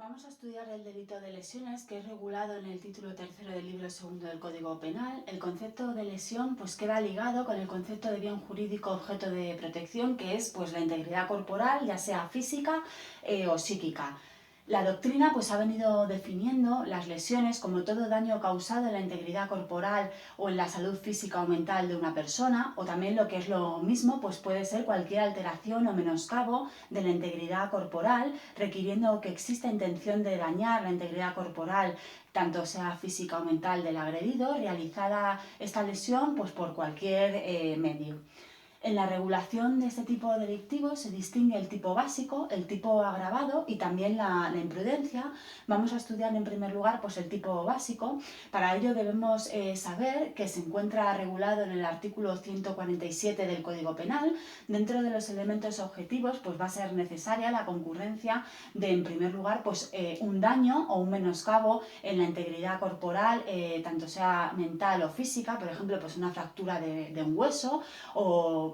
Vamos a estudiar el delito de lesiones, que es regulado en el título tercero del libro segundo del Código Penal. El concepto de lesión queda ligado con el concepto de bien jurídico objeto de protección, que es la integridad corporal, ya sea física o psíquica. La doctrina ha venido definiendo las lesiones como todo daño causado en la integridad corporal o en la salud física o mental de una persona, o también lo que es lo mismo, puede ser cualquier alteración o menoscabo de la integridad corporal, requiriendo que exista intención de dañar la integridad corporal, tanto sea física o mental del agredido, realizada esta lesión por cualquier medio. En la regulación de este tipo delictivo se distingue el tipo básico, el tipo agravado y también la imprudencia. Vamos a estudiar en primer lugar el tipo básico. Para ello debemos saber que se encuentra regulado en el artículo 147 del Código Penal. Dentro de los elementos objetivos va a ser necesaria la concurrencia de, en primer lugar, un daño o un menoscabo en la integridad corporal, tanto sea mental o física, por ejemplo, una fractura de un hueso o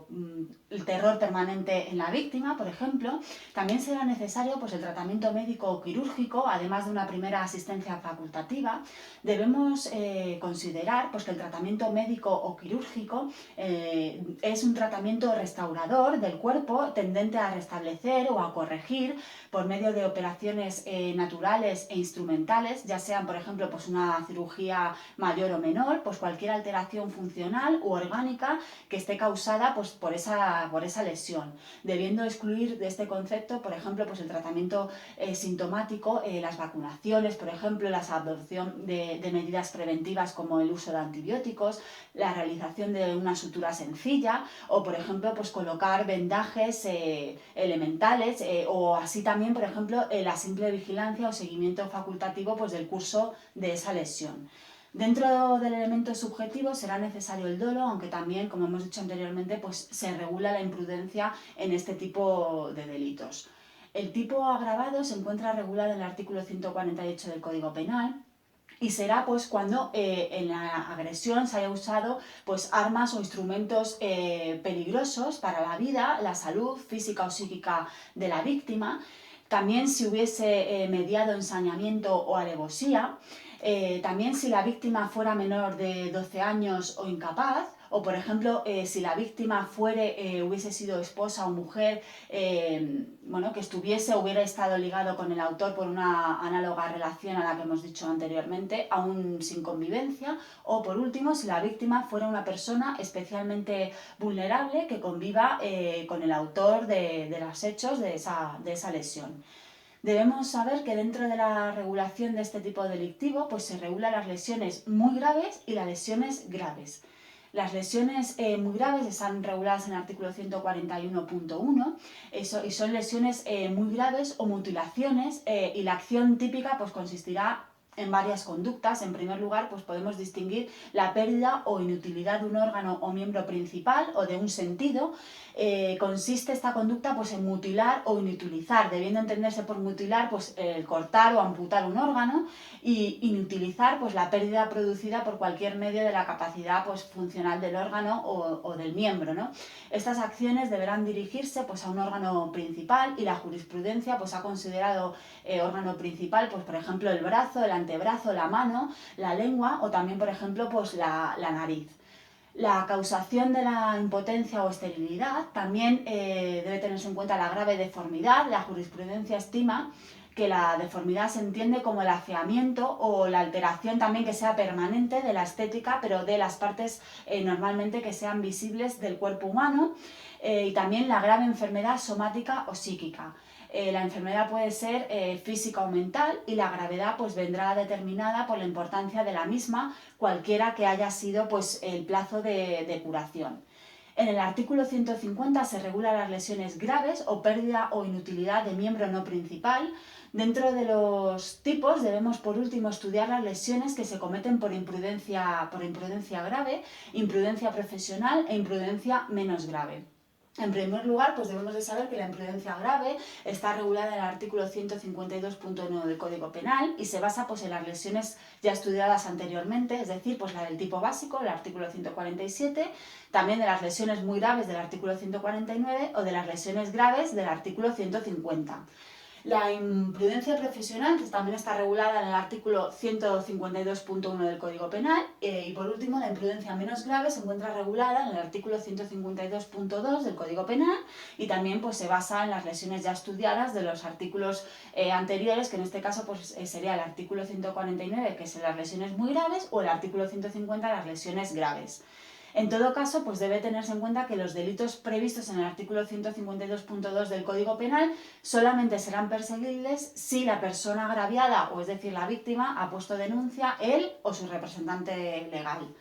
el terror permanente en la víctima, por ejemplo. También será necesario el tratamiento médico o quirúrgico, además de una primera asistencia facultativa. Debemos considerar que el tratamiento médico o quirúrgico es un tratamiento restaurador del cuerpo tendente a restablecer o a corregir por medio de operaciones naturales e instrumentales, ya sean, por ejemplo, una cirugía mayor o menor, cualquier alteración funcional u orgánica que esté causada por esa lesión, debiendo excluir de este concepto, por ejemplo, el tratamiento sintomático, las vacunaciones, por ejemplo, la adopción de medidas preventivas como el uso de antibióticos, la realización de una sutura sencilla o, por ejemplo, colocar vendajes elementales o así también, por ejemplo, la simple vigilancia o seguimiento facultativo del curso de esa lesión. Dentro del elemento subjetivo será necesario el dolo, aunque también, como hemos dicho anteriormente, se regula la imprudencia en este tipo de delitos. El tipo agravado se encuentra regulado en el artículo 148 del Código Penal y será cuando en la agresión se haya usado armas o instrumentos peligrosos para la vida, la salud física o psíquica de la víctima. También si hubiese mediado ensañamiento o alevosía. También si la víctima fuera menor de 12 años o incapaz, o por ejemplo si la víctima hubiese sido esposa o mujer, que hubiera estado ligado con el autor por una análoga relación a la que hemos dicho anteriormente, aún sin convivencia, o por último si la víctima fuera una persona especialmente vulnerable que conviva con el autor de los hechos de esa lesión. Debemos saber que dentro de la regulación de este tipo delictivo se regulan las lesiones muy graves y las lesiones graves. Las lesiones muy graves están reguladas en el artículo 141.1 y son lesiones muy graves o mutilaciones y la acción típica consistirá en varias conductas. En primer lugar, podemos distinguir la pérdida o inutilidad de un órgano o miembro principal o de un sentido. Consiste esta conducta en mutilar o inutilizar, debiendo entenderse por mutilar el cortar o amputar un órgano, y inutilizar la pérdida producida por cualquier medio de la capacidad funcional del órgano o del miembro, ¿no? Estas acciones deberán dirigirse a un órgano principal, y la jurisprudencia ha considerado órgano principal, por ejemplo, el brazo, el antebrazo, la mano, la lengua o también, por ejemplo, la nariz. La causación de la impotencia o esterilidad también debe tenerse en cuenta la grave deformidad. La jurisprudencia estima que la deformidad se entiende como el afeamiento o la alteración también que sea permanente de la estética, pero de las partes normalmente que sean visibles del cuerpo humano, y también la grave enfermedad somática o psíquica. La enfermedad puede ser física o mental, y la gravedad vendrá determinada por la importancia de la misma, cualquiera que haya sido el plazo de curación. En el artículo 150 se regulan las lesiones graves o pérdida o inutilidad de miembro no principal. Dentro de los tipos debemos por último estudiar las lesiones que se cometen por imprudencia grave, imprudencia profesional e imprudencia menos grave. En primer lugar, debemos de saber que la imprudencia grave está regulada en el artículo 152.1 del Código Penal y se basa en las lesiones ya estudiadas anteriormente, es decir, la del tipo básico, el artículo 147, también de las lesiones muy graves del artículo 149 o de las lesiones graves del artículo 150. La imprudencia profesional también está regulada en el artículo 152.1 del Código Penal y por último la imprudencia menos grave se encuentra regulada en el artículo 152.2 del Código Penal y también pues, se basa en las lesiones ya estudiadas de los artículos anteriores, que en este caso pues, sería el artículo 149, que es las lesiones muy graves, o el artículo 150, las lesiones graves. En todo caso, pues debe tenerse en cuenta que los delitos previstos en el artículo 152.2 del Código Penal solamente serán perseguibles si la persona agraviada, o es decir, la víctima, ha puesto denuncia, él o su representante legal.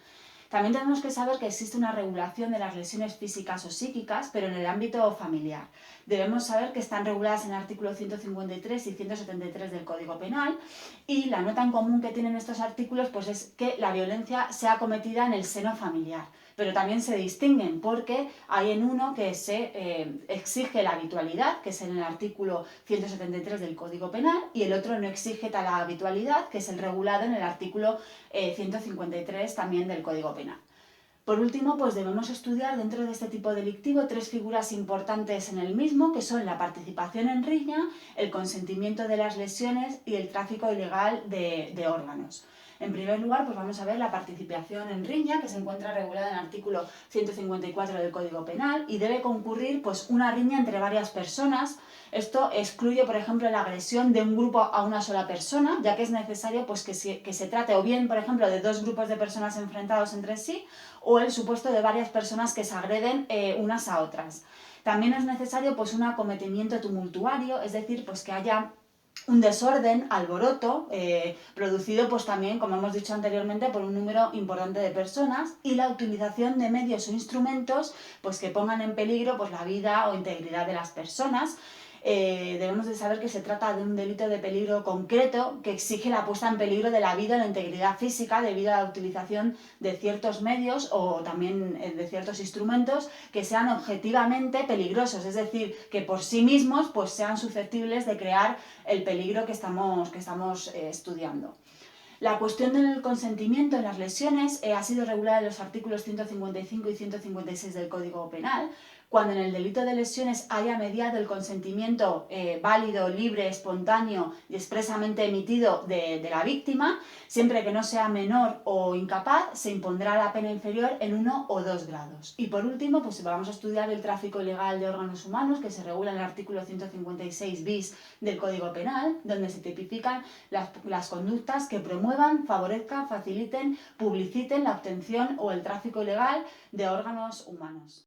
También tenemos que saber que existe una regulación de las lesiones físicas o psíquicas, pero en el ámbito familiar. Debemos saber que están reguladas en el artículo 153 y 173 del Código Penal y la nota en común que tienen estos artículos pues es que la violencia sea cometida en el seno familiar. Pero también se distinguen porque hay en uno que se exige la habitualidad, que es en el artículo 173 del Código Penal, y el otro no exige tal habitualidad, que es el regulado en el artículo 153 también del Código Penal. Por último, pues debemos estudiar dentro de este tipo delictivo tres figuras importantes en el mismo, que son la participación en riña, el consentimiento de las lesiones y el tráfico ilegal de órganos. En primer lugar, pues vamos a ver la participación en riña, que se encuentra regulada en el artículo 154 del Código Penal y debe concurrir pues, una riña entre varias personas. Esto excluye, por ejemplo, la agresión de un grupo a una sola persona, ya que es necesario pues, que se trate o bien, por ejemplo, de dos grupos de personas enfrentados entre sí, o el supuesto de varias personas que se agreden unas a otras. También es necesario pues, un acometimiento tumultuario, es decir, pues, que haya un desorden, alboroto, producido pues también, como hemos dicho anteriormente, por un número importante de personas y la utilización de medios o instrumentos pues, que pongan en peligro pues, la vida o integridad de las personas. Debemos de saber que se trata de un delito de peligro concreto que exige la puesta en peligro de la vida o la integridad física debido a la utilización de ciertos medios o también de ciertos instrumentos que sean objetivamente peligrosos, es decir, que por sí mismos pues, sean susceptibles de crear el peligro que estamos estudiando. La cuestión del consentimiento en las lesiones ha sido regulada en los artículos 155 y 156 del Código Penal, cuando en el delito de lesiones haya mediado el consentimiento válido, libre, espontáneo y expresamente emitido de la víctima, siempre que no sea menor o incapaz, se impondrá la pena inferior en 1 o 2 grados. Y por último, pues vamos a estudiar el tráfico ilegal de órganos humanos, que se regula en el artículo 156 bis del Código Penal, donde se tipifican las conductas que promuevan, favorezcan, faciliten, publiciten la obtención o el tráfico ilegal de órganos humanos.